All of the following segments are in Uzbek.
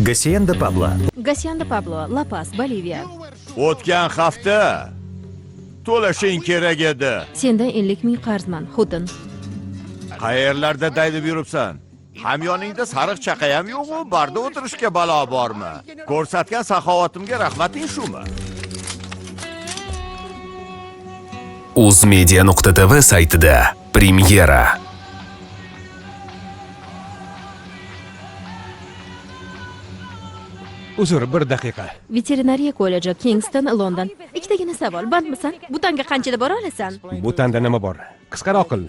Hacienda Pablo. Hacienda Pablo, La Paz, Boliviya. O'tgan hafta to'lashing kerak edi. Senda 50 ming qarzman, Xotin. Qayerlarda daydib yuribsan? Hamyoningda sariq chaqa ham yo'q-ku, barda o'tirishga balo bormi? Ko'rsatgan saxovatimga rahmating shumi? Uzmedia.tv saytida premyera. Uzr, bir daqiqa. Veterinariya kolleji, Kingston, London. Ikkitagina savol, bandmisan? Butanga qanchada bora olasan? Butanda nima bor? Qisqaroq qil.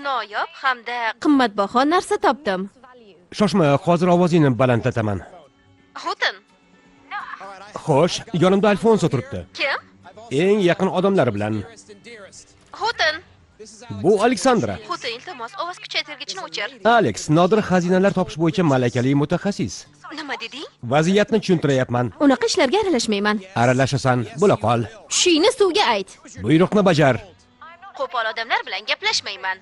Noyob hamda qimmatbaho narsa topdim. Shoshma, hozir ovozingni balandlataman. Xotin. Xo'sh, yonimda Alfonso turibdi. Kim? Eng yaqin odamlari bilan. Xotin. Bu Aleksandra. Xotin, iltimos, ovoz kuchaytirgichni o'chir. Alex, nodir xazinalar topish bo'yicha malakali mutaxassis. Nima deding? Vaziyatni tushuntiryapman. Unaqa ishlarga aralashmayman. Aralashasan, bo'la qol. Tushingni suvga ayt. Buyruqni bajar. Qo'pol odamlar bilan gaplashmayman.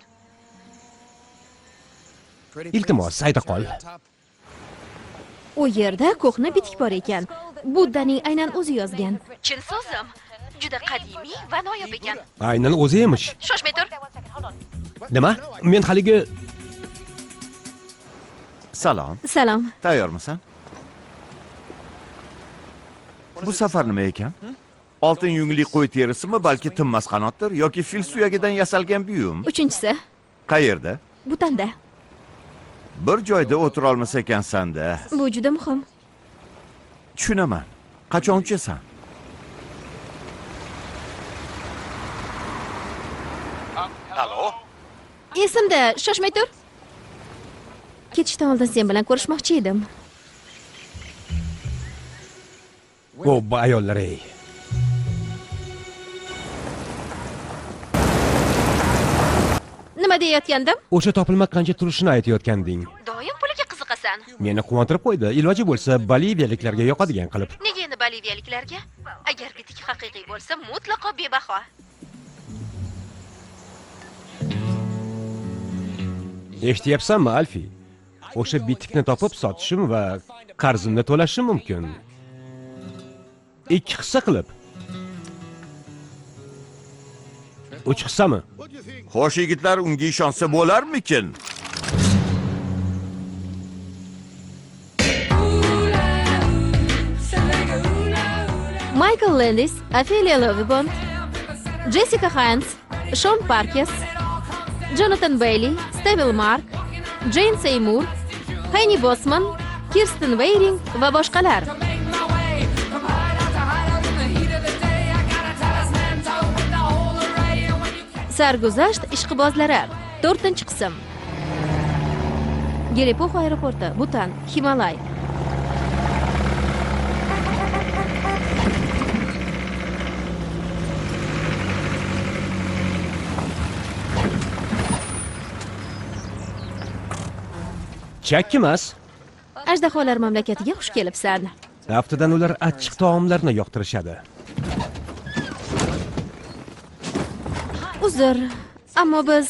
Iltimos, ayta qol. U yerda ko'hna bitik bor ekan. Buddaning aynan o'zi yozgan. Chin so'zim. Juda qadimiy va noyob ekan. Aynan o'zi emish. Shoshmay tur. Nima? Men haligi Salom. Salom. Tayyormisan? Bu safar nima ekan? Oltin yungli qo'y terisimi, balki tinmas qanotdir yoki fil suyagidan yasalgan buyum? Uchinchisi, Qayerda? Butanda. Bir joyda o'tira olmas ekansan-da. Bu juda muhim. Tushunaman. Qachon uchasan? Alo? Esimda, shoshmay tur. Ketishdan oldin sen bilan ko'rishmoqchi edim. bu ayollar ey. Nima deyayotgandim? O'sha topilma qancha turishini aytayotganding. Doim puliga qiziqasan. Meni quvontirib qo'ydi. Iloji bo'lsa, boliviyaliklarga yoqadigan qilib. Nega endi boliviyaliklarga? Agar bitik haqiqiy bo'lsa, mutlaqo bebaho. Eshityapsanmi, Alfi? O'sha bitikni topib sotishim va qarzimni to'lashim mumkin. 2 hissa qilib. 3 hissami? Xo'sh, yigitlar, unga ishonsa bo'larmikin? Michael Landis, Ophelia Lovibond, Jessica Hines, Sean Parkes, Jonathan Bailey, Steve Mark, Jane Seymour, Penny Bosman, Kirsten Waring va boshqalar. Sarguzasht ishqibozlari 4-qism. Gelipox aeroporti, Butan, Himalay. Chakkimas. Ajdaholar mamlakatiga xush kelibsan. Haftadan ular achchiq taomlarni yoqtirishadi. Uzr, ammo biz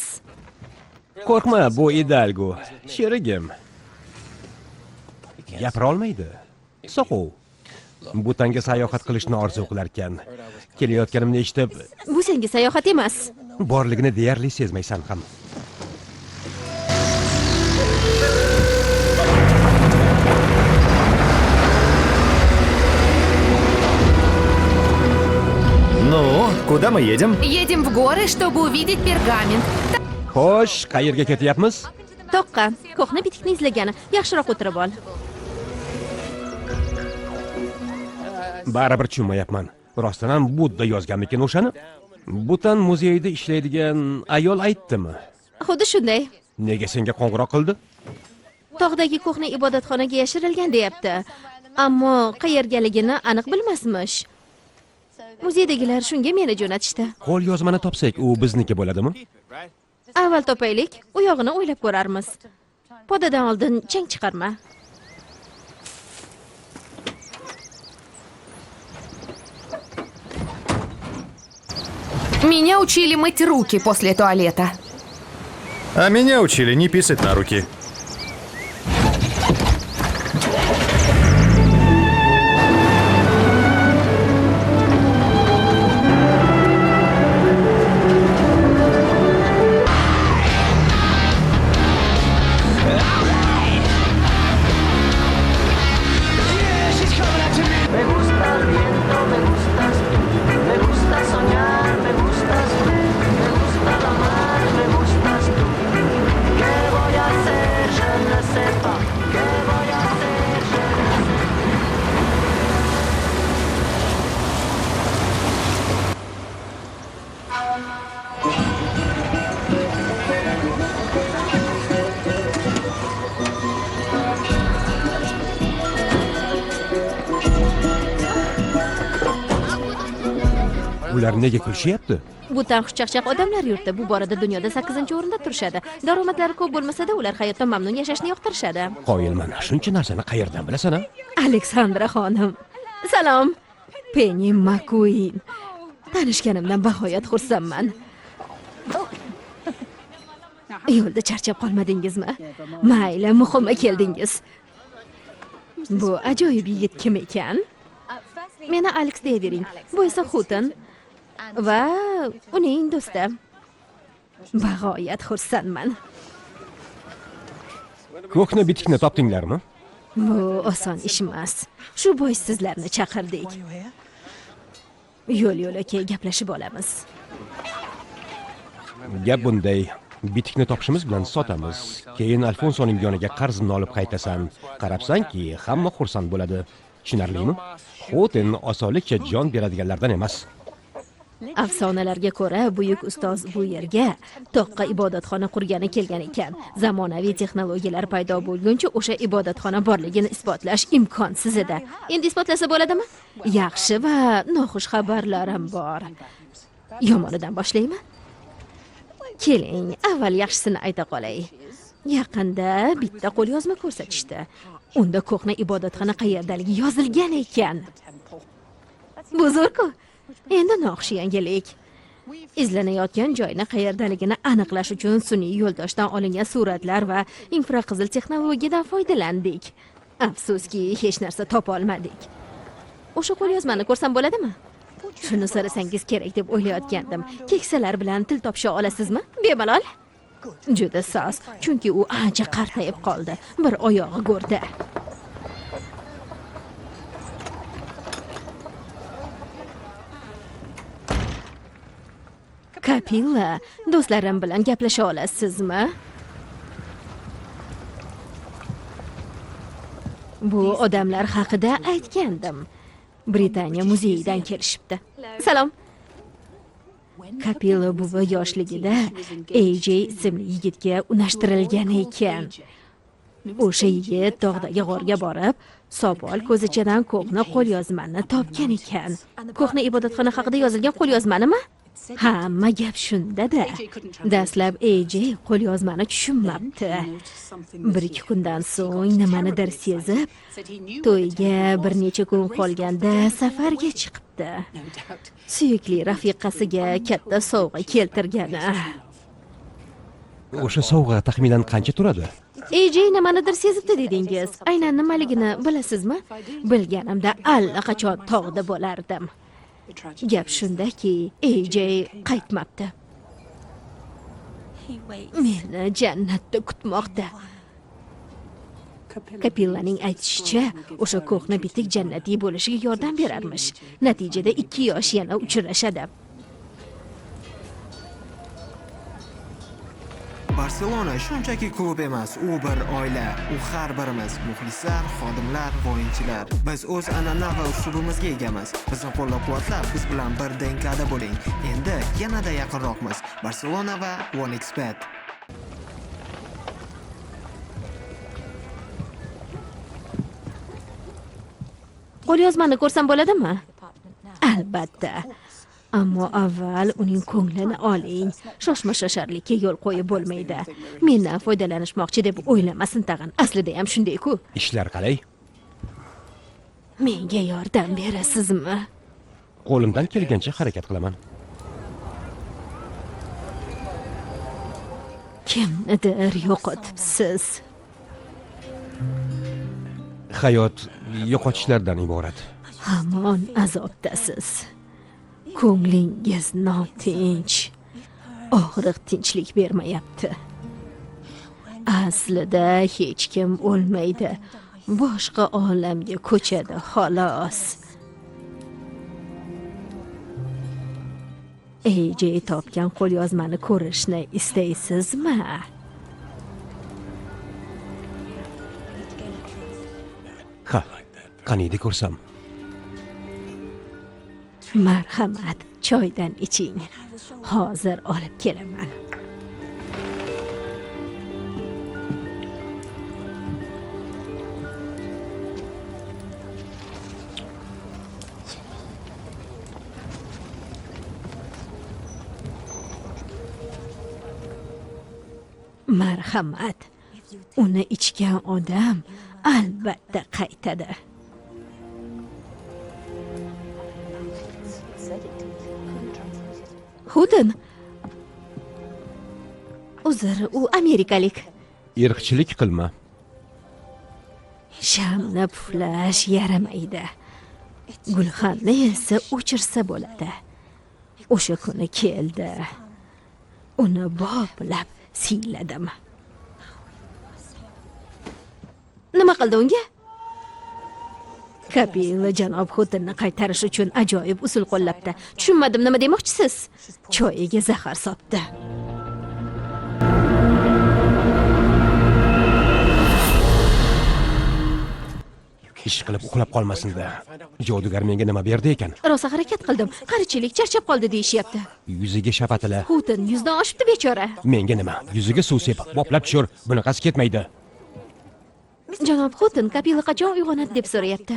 Qo'rqma, bu Idalgo, sherigim. Gapira olmaydi. Soqov. Butanga sayohat qilishni orzu qilar ekan. Kelayotganimni eshitib, bu senga sayohat emas. borligini deyarli sezmaysan ham. Ну, куда мы едем? Едем в горы, чтобы увидеть пергамент. Xo'sh, qayerga ketyapmiz? Toqqa, ko'hna bitikni izlagani. Yaxshiroq o'tirib ol. Baribir tushunmayapman. Rostdan ham Budda yozganmikin o'shani? Butan muzeyida ishlaydigan ayol aytdimi? Xuddi shunday. Nega senga qo'ng'iroq qildi? Tog'dagi ko'hna ibodatxonaga yashirilgan deyapti. Ammo qayergaligini aniq bilmasmish. Muzeydagilar shunga meni jo'natishdi. Qo'l yozmani topsak, u bizniki bo'ladimi? Avval topaylik, u yog'ini o'ylab ko'rarmiz. Podadan oldin chang chiqarma. Меня учили мыть руки после туалета. А меня учили не писать на руки. Ular nega kulishyapti? Bu xushchaqchaq odamlar yurti bu borada dunyoda 8-o'rinda turishadi. Daromadlari ko'p bo'lmasa-da, ular hayotdan mamnun yashashni yoqtirishadi. Qoyilman. Shuncha narsani qayerdan bilasan, a? Aleksandra xonim. Salom. Penny McQueen. Tanishganimdan bag'oyat xursandman. Yo'lda charchab qolmadingizmi? Mayli, muhimi keldingiz. Bu ajoyib yigit kim ekan? Meni Alex deyvering. Bu esa Xutin va uning do'sti. Bag'oyat xursandman. Ko'hna bitikni topdinglarmi? Bu oson ish emas. Shu bois sizlarni chaqirdik. Yo'l-yo'lakay gaplashib olamiz. Gap bunday. Bitikni topishimiz bilan sotamiz. Keyin Alfonsoning yoniga qarzimni olib qaytasan. Qarabsanki, hamma xursand bo'ladi. Tushunarlimi? Xotin osonlikcha jon beradiganlardan emas. Afsonalarga ko'ra, buyuk ustoz bu yerga toqqa ibodatxona qurgani kelgan ekan. Zamonaviy texnologiyalar paydo bo'lguncha o'sha ibodatxona borligini isbotlash imkonsiz edi. Endi isbotlasa bo'ladimi? Yaxshi va noxush xabarlarim bor. Yomonidan boshlaymi? Keling, avval yaxshisini ayta qolay. Yaqinda bitta qo'lyozma ko'rsatishdi. Unda ko'hna ibodatxona qayerdaligi yozilgan ekan. Bu zo'r-ku. Endi noxush yangilik. Izlanayotgan joyni qayerdaligini aniqlash uchun sun'iy yo'ldoshdan olingan suratlar va infraqizil texnologiyadan foydalandik. Afsuski, hech narsa topa olmadik. O'sha qo'lyozmani ko'rsam bo'ladimi? Shuni so'rasangiz kerak deb o'ylayotgandim. Keksalar bilan til topisha olasizmi? Bemalol. Juda soz, chunki u ancha qartayib qoldi. Bir oyog'i go'rda. Kapilla, do'stlarim bilan gaplasha olasizmi? Bu odamlar haqida aytgandim. Britaniya muzeyidan kelishibdi. Salom. Kapilla buvi yoshligida AJ ismli yigitga unashtirilgan ekan. O'sha yigit tog'dagi g'orga borib, sopol ko'zichadan ko'hna qo'lyozmani topgan ekan. Ko'hna ibodatxona haqida yozilgan qo'lyozmanimi? Hamma gap shunda-da. Dastlab AJ qo'lyozmani tushunmabdi. 1-2 kundan so'ng nimanidir sezib, to'yga bir necha kun qolganda safarga chiqibdi. Suyukli rafiqasiga katta sovg'a keltirgani. O'sha sovg'a taxminan qancha turadi? AJ nimanidir sezibdi dedingiz. Aynan nimaligini bilasizmi? Bilganimda allaqachon tog'da bo'lardim. Gap shundaki, AJ qaytmabdi. Meni jannatda kutmoqda. Kapillaning aytishicha, o'sha ko'hna bitik jannatiy bo'lishiga yordam berarmish. Natijada 2 yosh yana uchrashadi. Barselona shunchaki klub emas, u bir oila. U har birimiz muxlislar, xodimlar, o'yinchilar. Biz o'z an'ana va uslubimizga egamiz. Bizni qo'llab-quvvatlab, biz bilan bir DNKda bo'ling. Endi yanada yaqinroqmiz. Barselona va OneXBet. Qo'lyozmani ko'rsam bo'ladimi? Albatta. Ammo avval uning ko'nglini oling. Shoshma-shosharlikka yo'l qo'yib bo'lmaydi. Mendan foydalanishmoqchi deb o'ylamasin tag'in. Aslida ham shunday-ku. Ishlar qalay? Menga yordam berasizmi? Qo'limdan kelgancha harakat qilaman. Kimnidir yo'qotibsiz. Hayot yo'qotishlardan iborat. Hamon azobdasiz. Ko'nglingiz notinch. Og'riq tinchlik bermayapti. Aslida hech kim o'lmaydi. Boshqa olamga ko'chadi xolos. AJ topgan qo'lyozmani ko'rishni istaysizmi? Ha, qaniydi ko'rsam. Marhamat, choydan iching. Hozir olib kelaman. Marhamat. Uni ichgan odam albatta qaytadi. Xudin. Uzr, u amerikalik. Irqchilik qilma. Shamni puflash yaramaydi. Gulxanni esa o'chirsa bo'ladi. O'sha kuni keldi. Uni boplab siyladim. Nima qildi unga? Kapila janob Xotinni qaytarish uchun ajoyib usul qo'llabdi. Tushunmadim, nima demoqchisiz? Choyiga zahar sotdi. Ish qilib uxlab qolmasin-da. Jodugar menga nima berdi ekan? Rosa harakat qildim. Qarichilik charchab qoldi deyishyapti. Yuziga shapatila. Xotin yuzdan oshibdi bechora. Menga nima? Yuziga suv sepib, boplab tushir. Bunaqasi ketmaydi. Janob Xotin Kapila qachon uyg'onadi deb so'rayapti.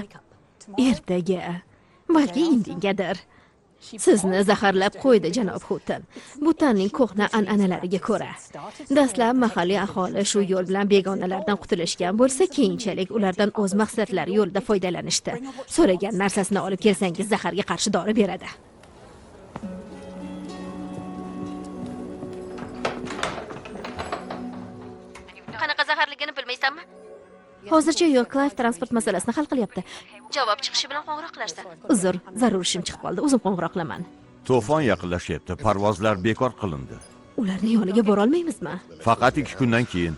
Ertaga, balki indingadir. Sizni zaharlab qo'ydi janob Xotin. Butanning ko'hna an'analariga ko'ra. Dastlab mahalliy aholi shu yo'l bilan begonalardan qutulishgan bo'lsa, keyinchalik ulardan o'z maqsadlari yo'lida foydalanishdi. So'ragan narsasini olib kelsangiz zaharga qarshi dori beradi. Qanaqa zaharligini bilmaysanmi? Hozircha yo'q, Clive transport masalasini hal qilyapti. Javob chiqishi bilan qo'ng'iroq qilashdi. Uzr, zarur ishim chiqib qoldi. O'zim qo'ng'iroq qilaman. To'fon yaqinlashyapti. Parvozlar bekor qilindi. Ularni yoniga bora olmaymizmi? Faqat 2 kundan keyin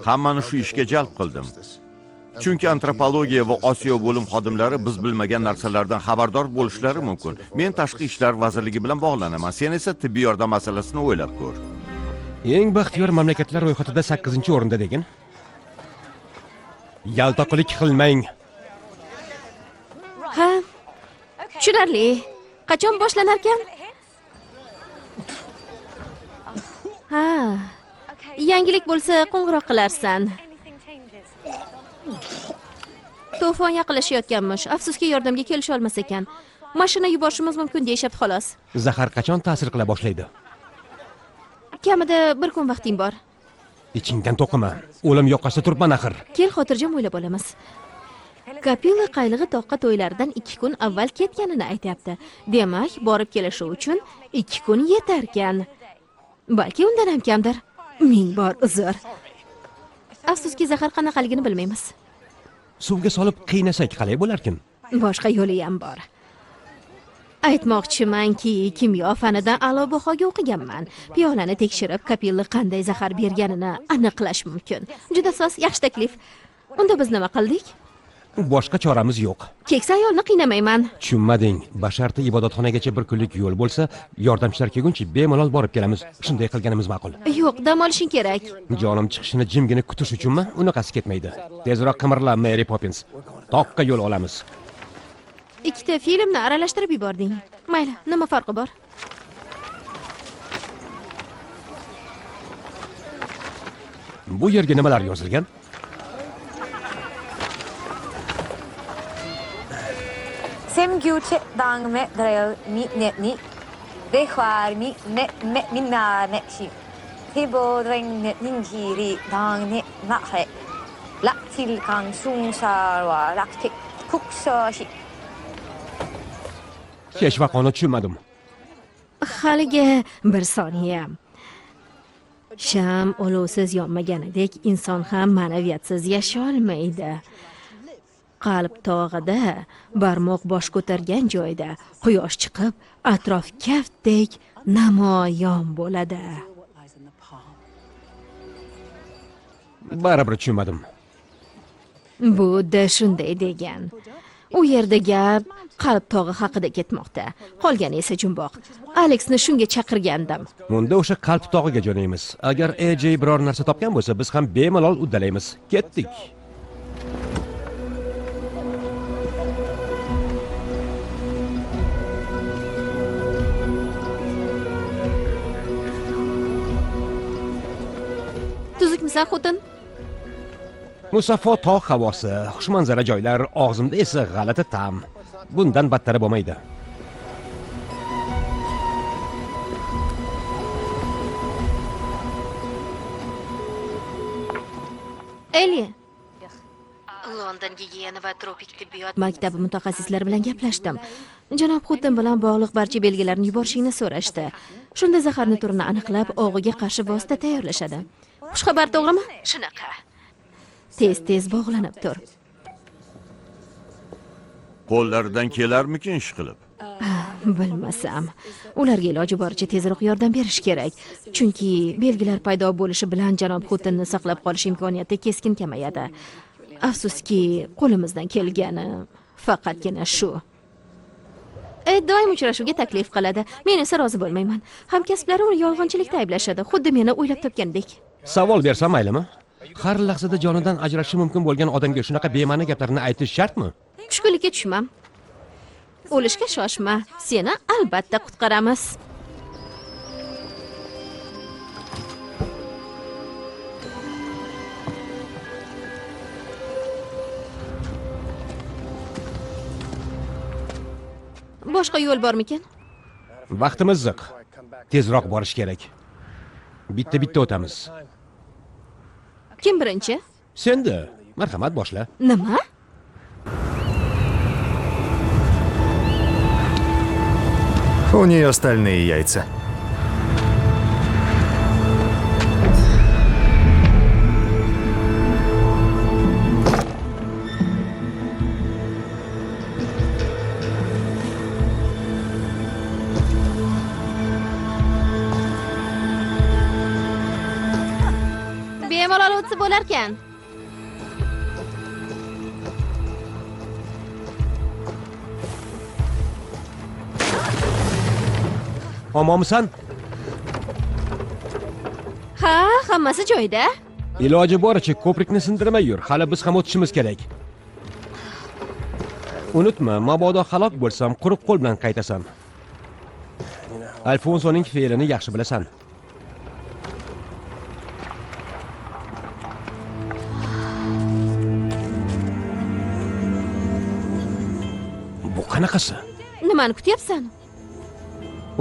hammani shu ishga jalb qildim. Chunki antropologiya va Osiyo bo'lim xodimlari biz bilmagan narsalardan xabardor bo'lishlari mumkin. Men tashqi ishlar vazirligi bilan bog'lanaman. Sen esa tibbiy yordam masalasini o'ylab ko'r. Eng baxtiyor mamlakatlar ro'yxatida 8-o'rinda degin. Yaltoqlik qilmang. Ha? Tushunarli. Qachon boshlanar ekan? Ha. Yangilik bo'lsa qo'ng'iroq qilarsan. To'fon yaqinlashayotganmish. Afsuski yordamga kelisha olmas ekan. Mashina yuborishimiz mumkin deyapti xolos. Zahar qachon ta'sir qila boshlaydi? Kamida 1 kun vaqting bor. Ichingdan to'qima. O'lim yoqasida turibman axir. Kel, xotirjam o'ylab olamiz. Kapila qaylig'i toqqa to'ylaridan 2 kun avval ketganini aytayapti. Demak, borib kelishi uchun 2 kun yetarkan. Balki undan ham kamdir. Ming bor uzr. Afsuski zahar qanaqaligini bilmaymiz. Suvga solib qiynasak qalay bo'larkin? Boshqa yo'li ham bor. Aytmoqchimanki, kimyo fanidan a'lo bahoga o'qiganman. Piyolani tekshirib, Kapilla qanday zahar berganini aniqlash mumkin. Juda soz, yaxshi taklif. Unda biz nima qildik? Boshqa choramiz yo'q. Keksa ayolni qiynamayman. Tushunmading. Basharti ibodatxonagacha 1 kunlik yo'l bo'lsa, yordamchilar kelguncha bemalol borib kelamiz. Shunday qilganimiz ma'qul. Yo'q, dam olishing kerak. Jonim chiqishini jimgina kutish uchunmi? Unaqasi ketmaydi. Tezroq qimirla, Mary Poppins. Toqqa yo'l olamiz. 2 ta filmni aralashtirib yubording. Mayli, nima farqi bor? Bu yerga nimalar yozilgan? Semgyuche dangme drel mi ne ni dehwar mi ne me minna ne shi tibo dreng ne ninjiri dang ne na he laktil kang sung sharwa laktik kukso shi Hech vaqoni tushunmadim. Haliga 1 soniya. Sham olovsiz yonmaganidek inson ham ma'naviyatsiz yasha olmaydi. Qalb tog'ida, barmoq bosh ko'targan joyda quyosh chiqib, atrof kaftdek namoyon bo'ladi. Baribir tushunmadim. Budda shunday degan. U yerda gap qalb tog'i haqida ketmoqda. Qolgani esa jumboq. Alexni shunga chaqirgandim. Bunda o'sha qalb tog'iga jo'naymiz. Agar AJ biror narsa topgan bo'lsa, biz ham bemalol uddalaymiz. Ketdik. Tuzukmisan, xotin? Musaffo tog' havosi, xushmanzara joylar, og'zimda esa g'alati ta'm. Bundan battari bo'lmaydi. Eli. London gigiyena va tropik tibbiyot maktabi mutaxassislari bilan gaplashdim. Janob Xutin bilan bog'liq barcha belgilarni yuborishingni so'rashdi. Shunda zaharni turini aniqlab, og'iga qarshi vosita tayyorlashadi. Xushxabar to'g'rimi? Shunaqa. Tez bog'lanib tur. Qo'llaridan kelarmikin ish qilib? Bilmasam. Ularga iloji boricha tezroq yordam berish kerak. Chunki belgilar paydo bo'lishi bilan janob Xutinni saqlab qolish imkoniyati keskin kamayadi. Afsuski, qo'limizdan kelgani faqatgina shu. Doim uchrashuvga taklif qiladi. Men esa rozi bo'lmayman. Hamkasblarim uni yolg'onchilikda ayblashadi, xuddi meni o'ylab topgandek. Savol bersam maylimi? Har lahzada jonidan ajralishi mumkin bo'lgan odamga shunaqa bema'ni gaplarni aytish shartmi? Tushkunlikka tushmam. O'lishga shoshma. Seni albatta qutqaramiz. Boshqa yo'l bormikan? Vaqtimiz ziq. Tezroq borish kerak. Bitta o'tamiz. Kim birinchi? Senda. Marhamat, boshla. Nima? У нее стальные яйца. Bemalol o'tsa bo'larkan. Omonmisan? Ha, hammasi joyida. Iloji boricha ko'prikni sindirmay yur. Hali biz ham o'tishimiz kerak. Unutma, mabodo halok bo'lsam, quruq qo'l bilan qaytasan. Alfonsoning fe'lini yaxshi bilasan. Bu qanaqasi? Nimani kutyapsan?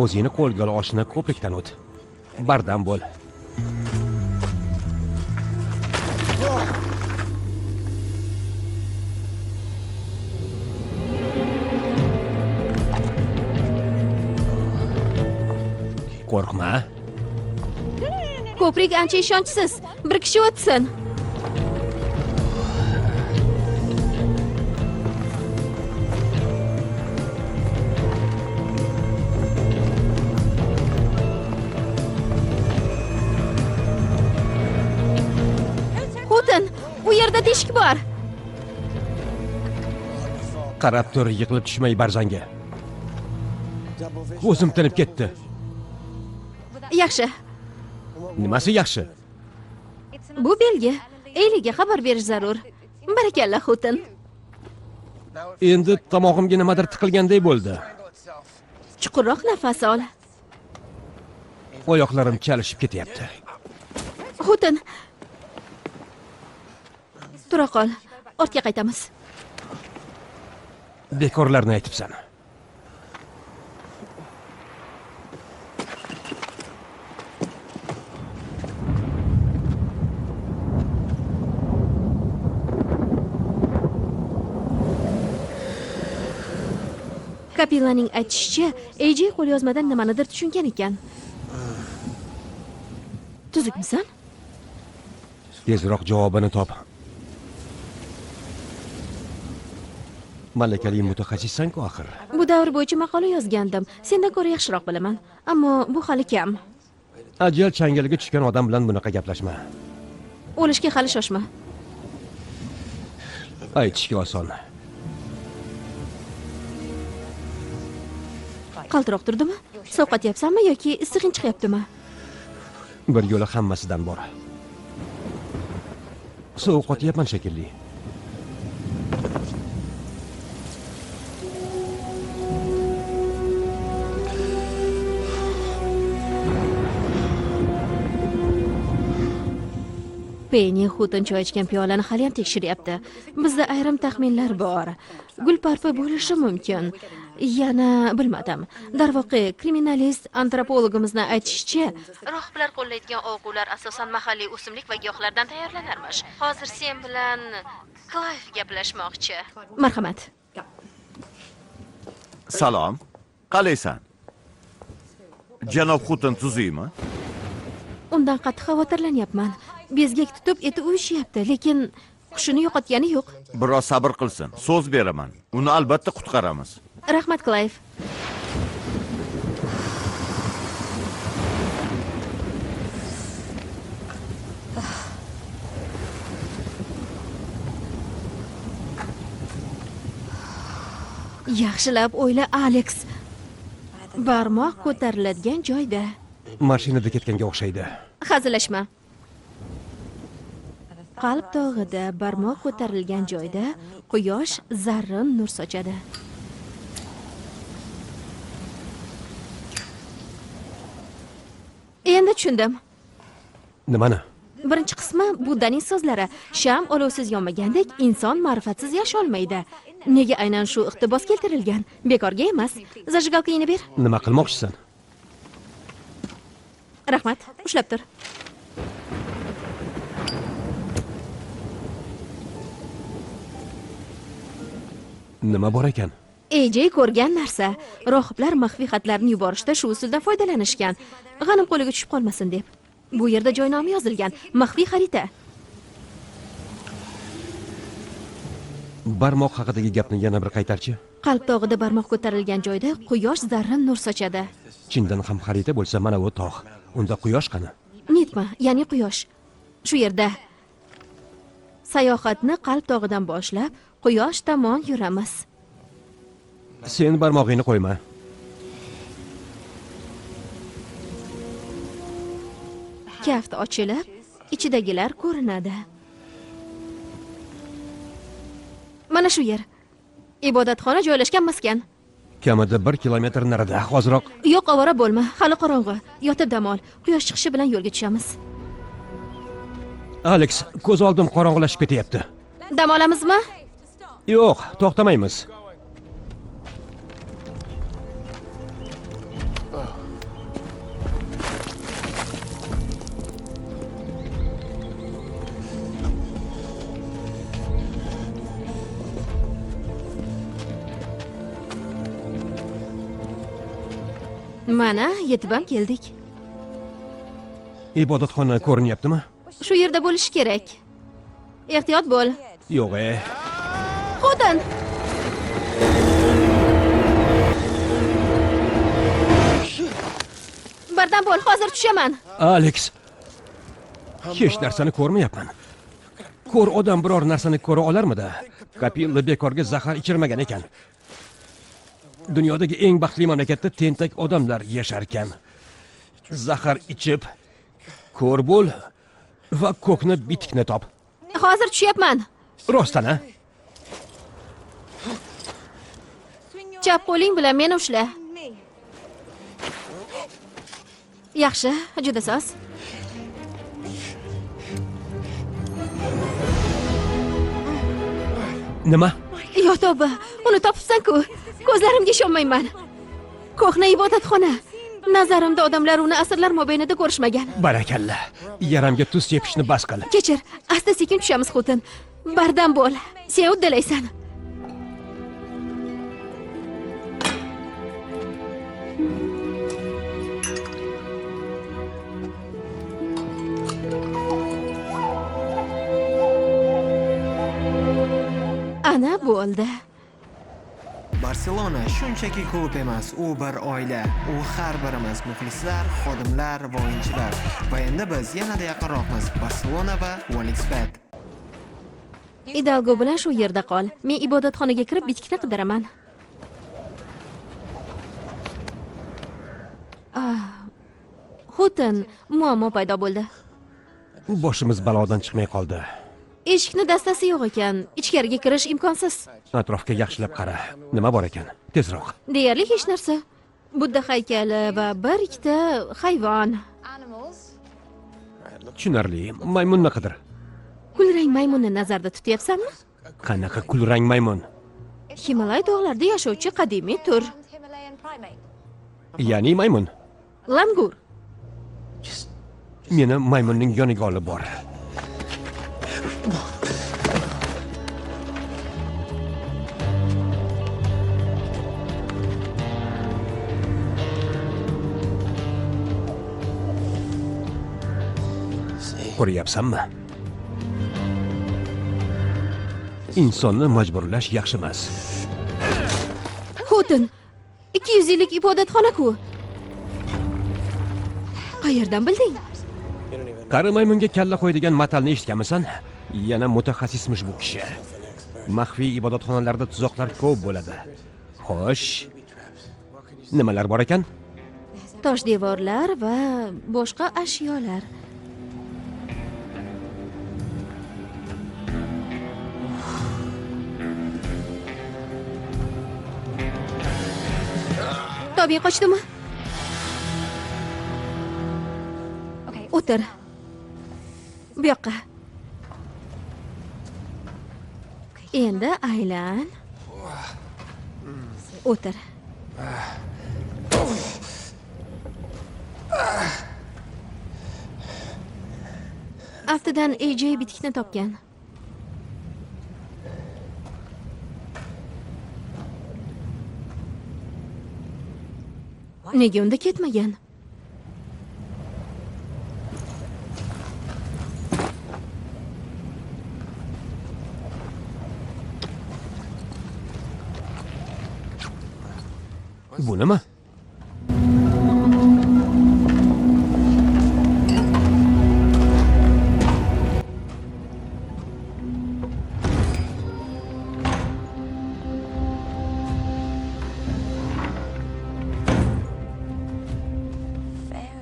O'zingni qo'lga ol, oshna ko'prikdan o't. Bardam bo'l. Qo'rqma. Ko'prik ancha ishonchsiz. Bir kishi o'tsin. Xutin, u yerda teshik bor. Qarab tur, yiqilib tushmay barzanga. O'zim tinib ketdi. Yaxshi. Nimasi yaxshi? Bu belgi. Eliga xabar berish zarur. Barakalla, Xutin. Endi tomog'imga nimadir tiqilganday bo'ldi. Chuqurroq nafas ol. Oyoqlarim chalishib ketyapti. Xutin. Tura qol. Ortga qaytamiz. Bekorlarni aytibsan. Kapillaning aytishicha, AJ qo'lyozmadan nimanidir tushungan ekan. Tuzukmisan? Tezroq javobini top. Malakali mutaxassissan-ku axir. Bu davr bo'yicha maqola yozgandim. Sendan ko'ra yaxshiroq bilaman, ammo bu hali kam. Ajal changaliga tushgan odam bilan bunaqa gaplashma. O'lishga hali shoshma. Aytishga oson. Qaltiroq turdimi? Sovqatyapsanmi yoki issig'ing chiqyaptimi? Bir yo'li hammasidan bor. Sovqatyapman shekilli. Penny Xutin choy ichgan piyolani hali ham tekshiryapti. Bizda ayrim taxminlar bor. Gulparfa bo'lishi mumkin. Yana bilmadim. Darvoqe, kriminalist antropologimizni aytishicha, rohiblar qo'llaydigan ovqatlar asosan mahalliy o'simlik va giyohlardan tayyorlanarmish. Hozir sen bilan Clive gaplashmoqchi. Marhamat. Salom. Qalaysan? Janob Xutin tuzukmi? Undan qattiq xavotirlanyapman. Bezgak tutib eti uyushyapti, lekin hushini yo'qotgani yo'q. Biroz sabr qilsin. So'z beraman. Uni albatta qutqaramiz. Rahmat, Clive. Yaxshilab o'yla, Alex. Barmoq ko'tariladigan joyda. Mashinada ketganga o'xshaydi. Hazillashma. Qalb tog'ida barmoq ko'tarilgan joyda quyosh zarrin nur sochadi. Endi tushundim. Nimani? Birinchi qismi Buddaning so'zlari. Sham olovsiz yonmagandek inson ma'rifatsiz yasholmaydi. Nega aynan shu iqtibos keltirilgan? Bekorga emas. Zajigalkangni ber. Nima qilmoqchisan? Rahmat. Ushlab tur. Nima bor ekan? AJ ko'rgan narsa. Rohiblar maxfiy xatlarni yuborishda shu usuldan foydalanishgan. G'anim qo'liga tushib qolmasin deb. Bu yerda joynomi yozilgan, maxfiy xarita. Barmoq haqidagi gapni yana bir qaytarchi. Qalb tog'ida barmoq ko'tarilgan joyda quyosh zarrin nur sochadi. Chindan ham xarita bo'lsa, mana bu tog'. Unda quyosh qani? Nitma, ya'ni quyosh. Shu yerda. Sayohatni qalb tog'idan boshlab, quyosh tomon yuramiz. Sen barmog'ingni qo'yma. Kaft ochilib, ichidagilar ko'rinadi. Mana shu yer. Ibodatxona joylashgan maskan. Kamida 1 kilometr narida. Hoziroq. Yo'q, ovora bo'lma. Hali qorong'i. Yotib dam ol. Quyosh chiqishi bilan yo'lga tushamiz. Alex, ko'z oldim qorong'ilashib ketyapti. Dam olamizmi? Yo'q, to'xtamaymiz. Mana, yetib ham keldik. Ibodatxona ko'rinyaptimi? Shu yerda bo'lishi kerak. Ehtiyot bo'l. Yo'q, Xotin. Bardam bo'l, hozir tushaman. Alex. Hech narsani ko'rmayapman. Ko'r odam biror narsani ko'ra olarmidi? Kapilla bekorga zahar ichirmagan ekan. Dunyodagi eng baxtli mamlakatda tentak odamlar yashar ekan. Zahar ichib, ko'r bo'l va ko'kni bitikni top. Hozir tushyapman. Rostdan-a? Chap qo'ling bilan meni ushla. Yaxshi, juda soz. Nima? Yo tavba, uni topibsan-ku. Ko'zlarimga ishonmayman. Ko'hna ibodatxona. Nazarimda odamlar uni asrlar mobaynida ko'rishmagan. Barakalla. Yaramga tuz sepishni bas qil. Kechir, asta-sekin tushamiz, xotin. Bardam bo'l. Sen uddalaysan. Ana bo'ldi. Barselona shunchaki klub emas, u bir oila. U har birimiz muxlislar, xodimlar va o'yinchilar. Va endi biz yanada yaqinroqmiz. Barselona va OneXBet. Hidalgo bilan shu yerda qol. Men ibodatxonaga kirib bitikni qidiraman. Xotin, muammo paydo bo'ldi. Boshimiz balodan chiqmay qoldi. Eshikni dastasi yo'q ekan. Ichkariga kirish imkonsiz. Atrofga yaxshilab qara. Nima bor ekan? Tezroq. Deyarli hech narsa. Budda haykali va bir ikkita hayvon. Tushunarli. Maymunni qidir. Kulrang maymunni nazarda tutyapsanmi? Qanaqa kulrang maymun? Himolay tog'larida yashovchi qadimiy tur. Himalayan primate. Ya'ni maymun. Langur. Meni maymunning yoniga olib bor. Ko'ryapsanmi? Insonni majburlash yaxshi emas. Xotin. 200 yillik ibodatxona-ku. Qayerdan bilding? Qari maymunga kalla qo'ydigan matalni eshitganmisan? Yana mutaxassismish bu kishi. Maxfiy ibodatxonalarda tuzoqlar ko'p bo'ladi. Xo'sh, nimalar bor ekan? Tosh devorlar va boshqa ashyolar. Tobing qochdimi? O'tir. Bu yoqqa. Endi aylan. O'tir. Aftidan AJ bitikni topgan. Nega unda ketmagan? Bu nima?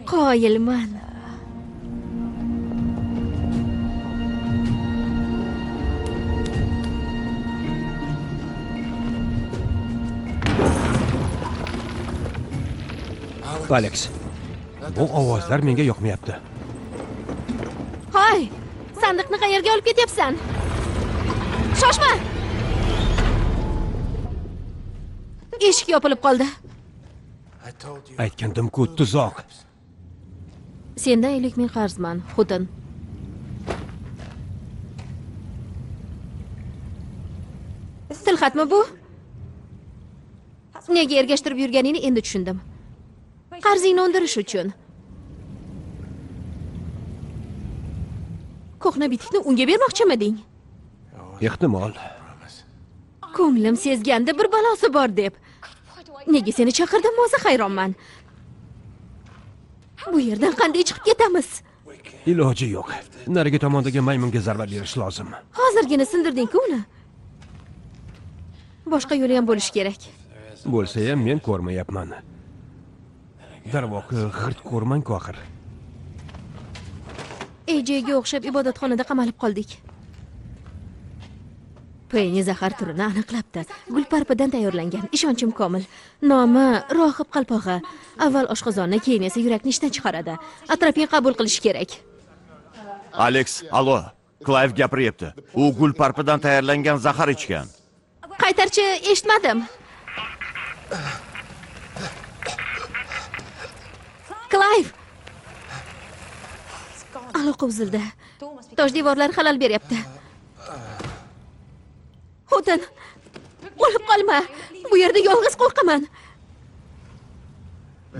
Qoyilman. Alex, bu ovozlar menga yoqmayapti. Hoy, sandiqni qayerga olib ketyapsan? Shoshma! Eshik yopilib qoldi. Aytgandim-ku, tuzoq. Sendan 50 ming qarzman, xotin. Tilxatmi bu? Nega ergashtirib yurganingni endi tushundim. Qarzingni undirish uchun. Ko'hna bitikni unga bermoqchimiding? Ehtimol. Ko'nglim sezganda bir balosi bor deb. Nega seni chaqirdim, o'zi hayronman. Bu yerdan qanday chiqib ketamiz? Iloji yo'q. Narigi tomondagi maymunga zarba berish lozim. Hozirgina sindirding-ku uni. Boshqa yo'li ham bo'lishi kerak. Bo'lsa ham men ko'rmayapman. Darvoqe g'irt ko'rman-ku axir. AJga o'xshab ibodatxonada qamalib qoldik. Penny zahar turini aniqlabdi. Gulparpadan tayyorlangan, ishonchim komil. Nomi Rohib qalpog'i. Avval oshqozonni, keyin esa yurakni ishdan chiqaradi. Atropin qabul qilish kerak. Alex, allo. Clive gapiryapti. U gulparpadan tayyorlangan zahar ichgan. Qaytarchi, eshitmadim. Clive! Aloqa uzildi. Tosh devorlar xalal beryapti. Xotin, o'lib qolma. Bu yerda yolg'iz qo'rqaman.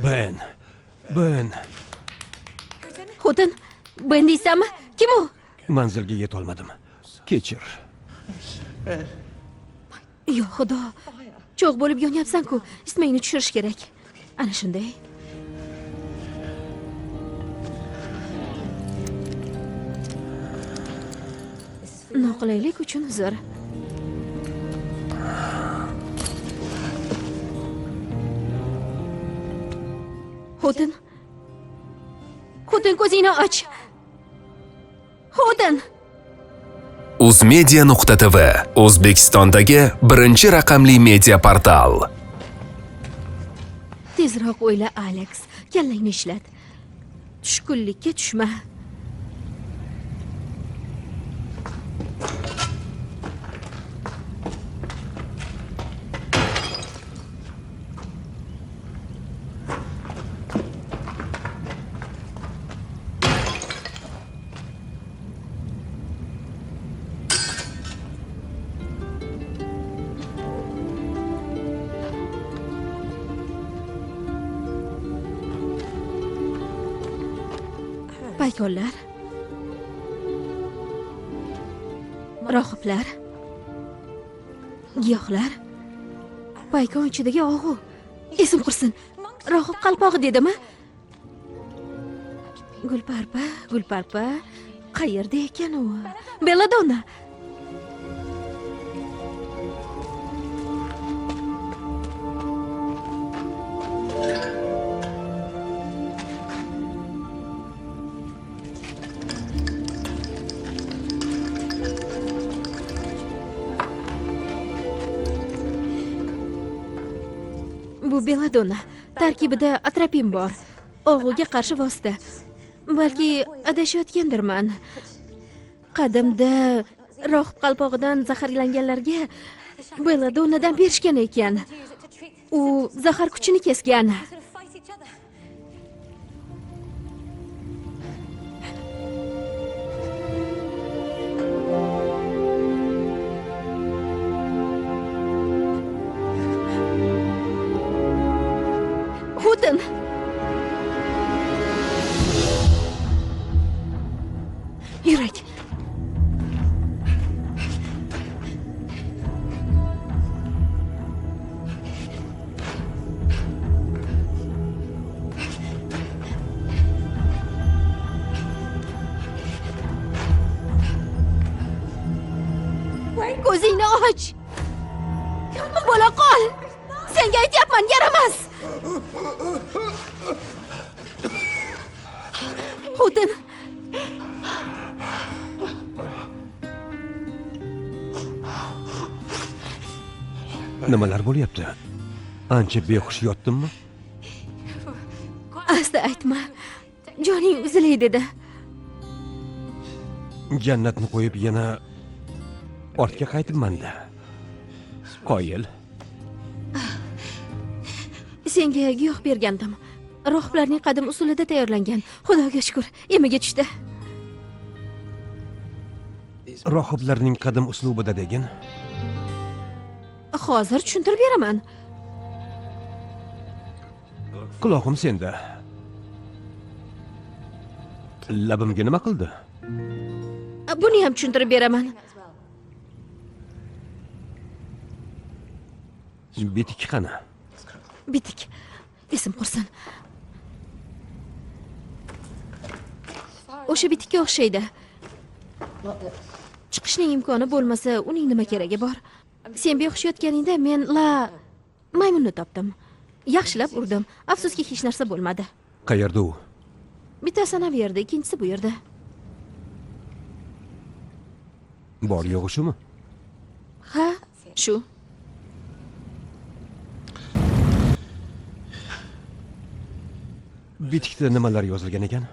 Ben. Xotin, Ben deysanmi? Kim u? Manzilga yeta olmadim. Kechir. Yo xudo. Cho'g' bo'lib yonyapsan-ku. Ismingni tushirish kerak. Ana shunday. Noqulaylik uchun uzr. Xotin. Xotin, ko'zingni och. Xotin. Uzmedia.tv O'zbekistondagi birinchi raqamli media portal. Tezroq o'yla, Alex. Kallangni ishlat. Tushkunlikka tushma. paykonlar, rohiblar, giyohlar, paykon ichidagi og'u. Esim qursin, rohib qalpog'i dedimi? Gulparpa, qayerda ekan u? Belladonna. Bu belladonna. Tarkibida atropin bor. Og'uga qarshi vosita. Balki adashayotgandirman. Qadimda rohib qalpog'idan zaharlanganlarga belladonnadan berishgan ekan. U zahar kuchini kesgan. Huten. Yurak. Ko'zingni och. Bo'la qol. Senga aytyapman, yaramas. Huten. Nimalar bo'lyapti? Ancha behush yotdimmi? Asta aytma. Joning uzilay dedi. Jannatni qo'yib yana ortga qaytibman-da. Qoyil. Senga giyoh bergandim. Rohiblarning qadim usulida tayyorlangan. Xudoga shukr, emiga tushdi. Rohiblarning qadim uslubida degin. Hozir tushuntirib beraman. Quloqim senda. Labimga nima qildi? Buni ham tushuntirib beraman. Bitik qani? Bitik. Esim qursin. O'sha bitikka o'xshaydi. Chiqishning imkoni bo'lmasa, uning nima keragi bor? Sen behush yotganingda men maymunni topdim. Yaxshilab urdim. Afsuski hech narsa bo'lmadi. Qayerda u? Bittasi ana bu yerda, ikkinchisi bu yerda. Bor yo'g'i shumi? Ha, shu. Bitikda nimalar yozilgan ekan?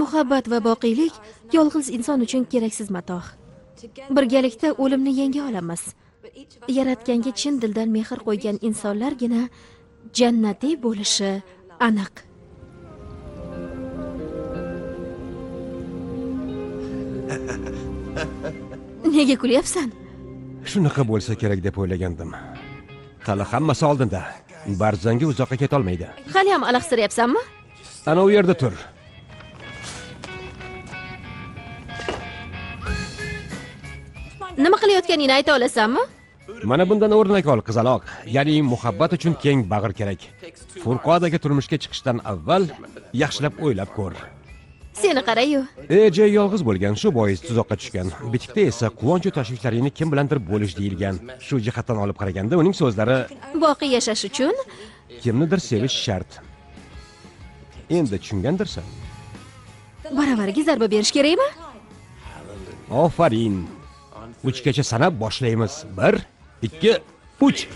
Muhabbat va boqiylik yolg'iz inson uchun keraksiz matoh. Birgalikda o'limni yenga olamiz. Yaratganga chin dildan mehr qo'ygan insonlargina jannatiy bo'lishi aniq. Nega kulyapsan? Shunaqa bo'lsa kerak deb o'ylagandim. Hali hammasi oldinda. Barzangi uzoqqa keta olmaydi. Hali ham alahsiryapsanmi? Ana u yerda tur. Nima qilayotganingni ayta olasanmi? Mana bundan o'rnak ol, qizaloq. Ya'ni muhabbat uchun keng bag'ir kerak. Furqodagi turmushga chiqishdan avval yaxshilab o'ylab ko'r. Seni qara-yu. Ejay yolg'iz bo'lgan, shu bois tuzoqqa tushgan. Bitikda esa quvonch va tashvishlaringni kim bilandir bo'lish deyilgan. Shu jihatdan olib qaraganda uning so'zlari Boqiy yashash uchun kimnidir sevish shart. Endi tushungandirsan. baravariga zarba berish kerakmi? Ofarin. 3 gacha sanab boshlaymiz. 1, 2, 3.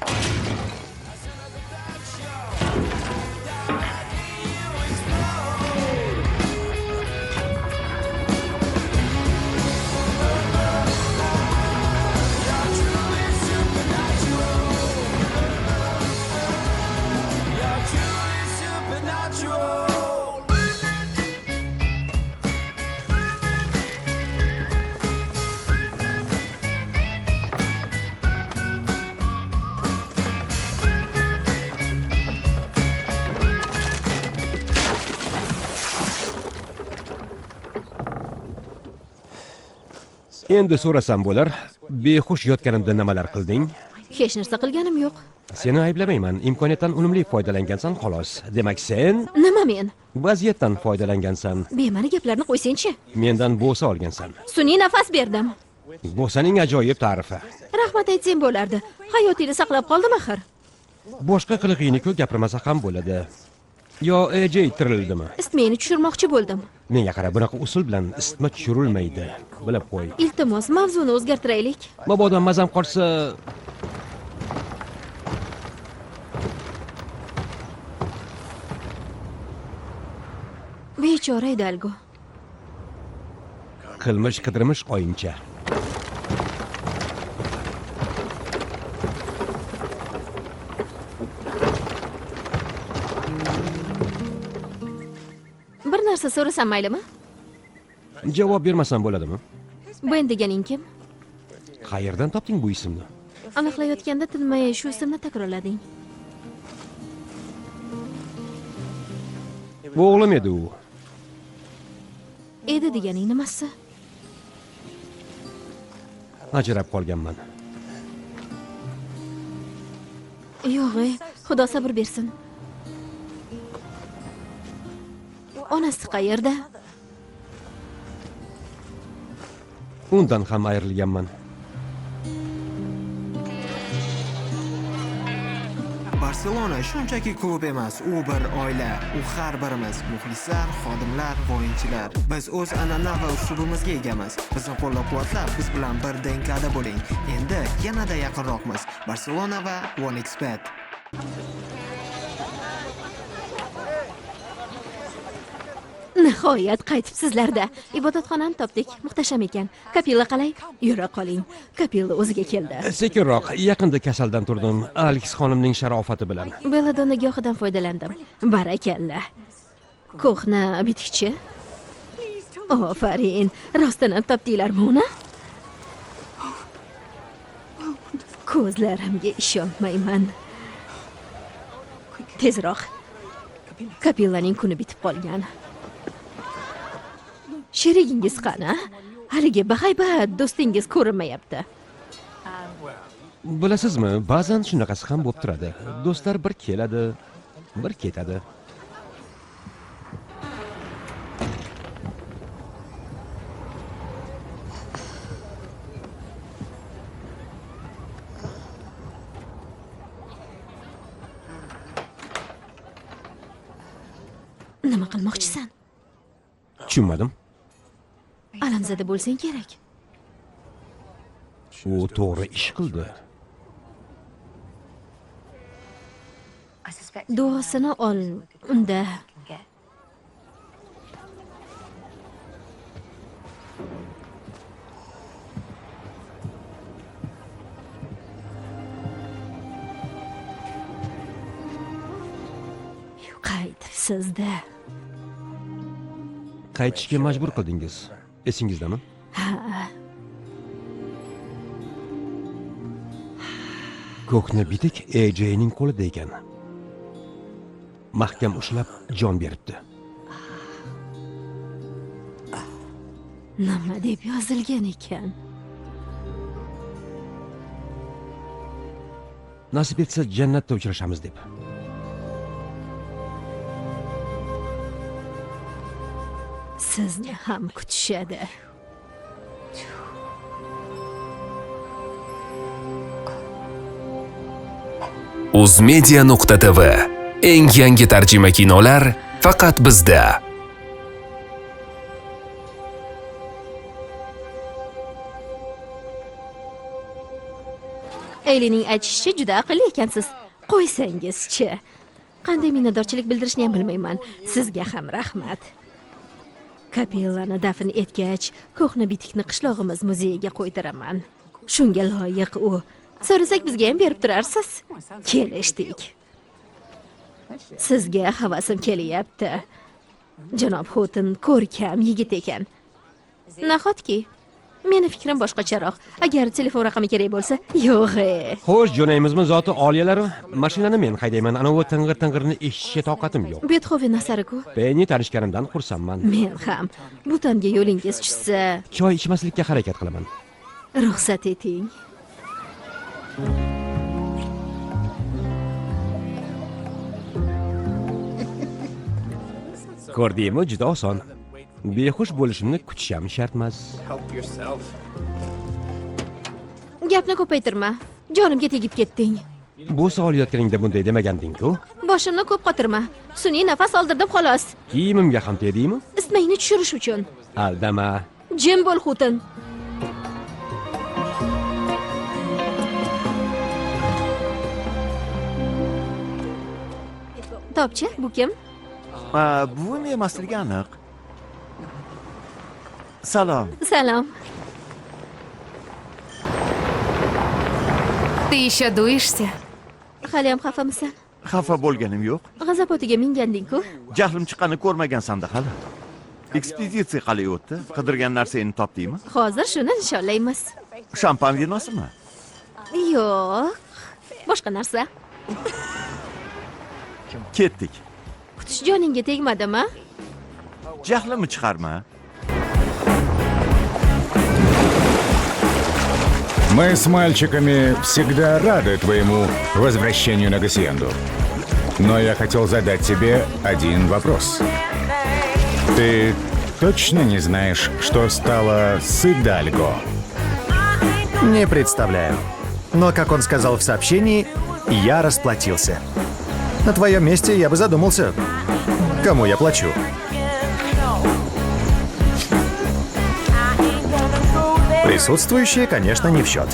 Endi so'rasam bo'lar, behush yotganimda nimalar qilding? Hech narsa qilganim yo'q. Seni ayblamayman, imkoniyatdan unumli foydalangansan xolos. Demak, sen Nima men? vaziyatdan foydalangansan. Bema'ni gaplarni qo'ysang-chi. Mendan bo'sa olgansan. Sun'iy nafas berdim. Bo'saning ajoyib ta'rifi. Rahmat aytsang bo'lardi. Hayotingni saqlab qoldim axir. Boshqa qilig'ingni-ku gapirmasa ham bo'ladi. Yo AJ tirildimi? Isitmani tushirmoqchi bo'ldim. Menga qara, bunaqa usul bilan isitma tushirilmaydi. Bilib qo'y. Iltimos, mavzuni o'zgartiraylik. Mabodo mazam qochsa, Bechora Hidalgo. qilmish qidirmish oyincha. Bir narsa so'rasam maylimi? Javob bermasam bo'ladimi? Ben deganing kim? Qayerdan topding bu ismni? Aniqlayotganda tinmay shu ismni takrorlading. O'g'lim edi u. Edi deganing nimasi? Ajrab qolganman. Yo'q, Xudo sabr bersin. Onasi qayerda? Undan ham ayrilganman. Barselona shunchaki klub emas, u bir oila. U har birimiz muxlislar, xodimlar, o'yinchilar. Biz o'z an'ana va uslubimizga egamiz. Bizni qo'llab-quvvatlab, biz bilan bir denkada bo'ling. Endi yanada yaqinroqmiz. Barselona va OneXBet. Nihoyat qaytibsizlarda. Ibodatxonani topdik. Muhtasham ekan. Kapilla qalay? Yura qoling. Kapilla o'ziga keldi. Sekinroq, yaqinda kasaldan turdim. Alex xonimning sharofati bilan. Belladonna gohidan foydalandim. Barakalla. Ko'hna bitikchi. Ofarin. Rostdan ham topdinglarmi uni? Ko'zlarimga ishonmayman. Tezroq. Kapillaning kuni bitib qolgan. Sherigingiz qani? Haligi bahaybat do'stingiz ko'rinmayapti. Bilasizmi, ba'zan shunaqasi ham bo'lib turadi. Do'stlar bir keladi, bir ketadi. Nima qilmoqchisan? Tushunmadim. Alamzada bo'lsang kerak. U to'g'ri ish qildi. Duosini ol unda. Qaytibsizda. Qaytishga majbur qildingiz. Esingizdami? Ha. Ko'kni bitik AJning qo'lida ekan. Mahkam ushlab jon beribdi. Nima deb yozilgan ekan? Nasib etsa jannatda uchrashamiz deb. Sizni ham kutishadi. Uzmedia.tv. Eng yangi tarjima kinolar faqat bizda. Aylining aytishicha juda aqlli ekansiz. Qo'ysangiz-chi. Qanday minnatdorchilik bildirishni ham bilmayman. Sizga ham rahmat. Kapillani dafn etgach, ko'hna bitikni qishlog'imiz muzeyiga qo'ydiraman. Shunga loyiq u. So'rasak bizga ham berib turarsiz. Kelishdik. Sizga havasim kelyapti. Janob Xotin ko'rkam yigit ekan. Nahotki Meni fikrim boshqacharoq. Agar telefon raqami kerak bo'lsa, yo'q. Xo'sh, jo'naymizmi zoti oliyalar? Mashinani men haydayman. Anavi ting'ir-ting'irni eshitishga toqatim yo'q. Bethoven asari-ku. Penni tanishganimdan xursandman. Men ham. Butamga yo'lingiz tushsa, Choy ichmaslikka harakat qilaman. ruxsat eting. Ko'rdingmi, juda oson. Behush bo'lishimni kutish ham shart emas. Gapni ko'paytirma. Jonimga tegib ketding. Bu olayotganingda bunday demaganding-ku. Boshimni ko'p qotirma. Sun'iy nafas oldirdim xolos. Kiyimimga ham tegdingmi? Ismingni tushirish uchun. Aldama. Jim bo'l, xotin. Topchi, bu kim? Buvim emasligi aniq. Salom. Salom. Ты еще дуешься? Hali ham xafamisan? Xafa bo'lganim yo'q. G'azapotiga minganding-ku. Jahlim chiqqanini ko'rmagansan-da hali. Ekspeditsiya qalay o'tdi? Qidirgan narsangni topdingmi? Hozir shuni nishonlaymiz. Shampan vinosimi? Yo'q. Boshqa narsa. Ketdik. Kutish joningga tegmadimi? Jahlimni chiqarma. Мы с мальчиками всегда рады твоему возвращению на Гассиенду. Но я хотел задать тебе один вопрос. Ты точно не знаешь, что стало с Идальго? Не представляю. Но, как он сказал в сообщении, я расплатился. На твоем месте я бы задумался, кому я плачу. Присутствующие, конечно, не в счет.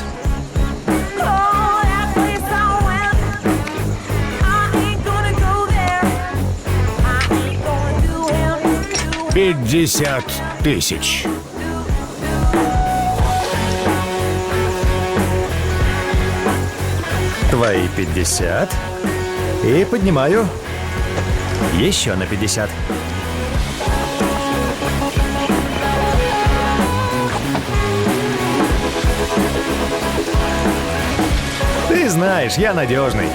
$50 000. Твои 50. И поднимаю еще на 50. Ты знаешь, я надежный.